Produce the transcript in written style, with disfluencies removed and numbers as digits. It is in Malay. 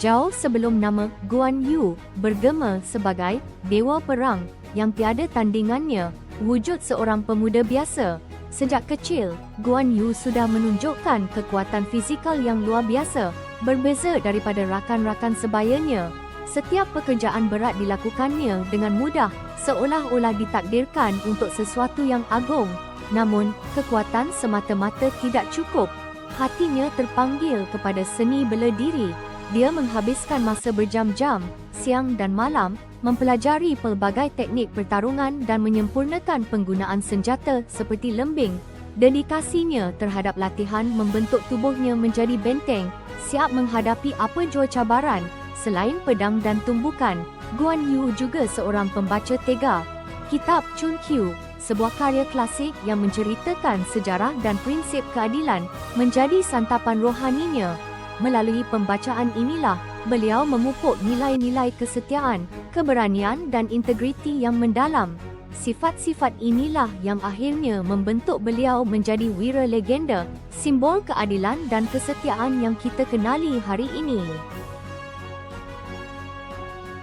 Jauh sebelum nama Guan Yu bergema sebagai dewa perang yang tiada tandingannya, wujud seorang pemuda biasa. Sejak kecil, Guan Yu sudah menunjukkan kekuatan fizikal yang luar biasa, berbeza daripada rakan-rakan sebayanya. Setiap pekerjaan berat dilakukannya dengan mudah, seolah-olah ditakdirkan untuk sesuatu yang agung. Namun, kekuatan semata-mata tidak cukup. Hatinya terpanggil kepada seni bela diri. Dia menghabiskan masa berjam-jam, siang dan malam, mempelajari pelbagai teknik pertarungan dan menyempurnakan penggunaan senjata seperti lembing. Dedikasinya terhadap latihan membentuk tubuhnya menjadi benteng, siap menghadapi apa jua cabaran. Selain pedang dan tumbukan, Guan Yu juga seorang pembaca tega. Kitab Chun Qiu, sebuah karya klasik yang menceritakan sejarah dan prinsip keadilan, menjadi santapan rohaninya. Melalui pembacaan inilah, beliau memupuk nilai-nilai kesetiaan, keberanian dan integriti yang mendalam. Sifat-sifat inilah yang akhirnya membentuk beliau menjadi wira legenda, simbol keadilan dan kesetiaan yang kita kenali hari ini.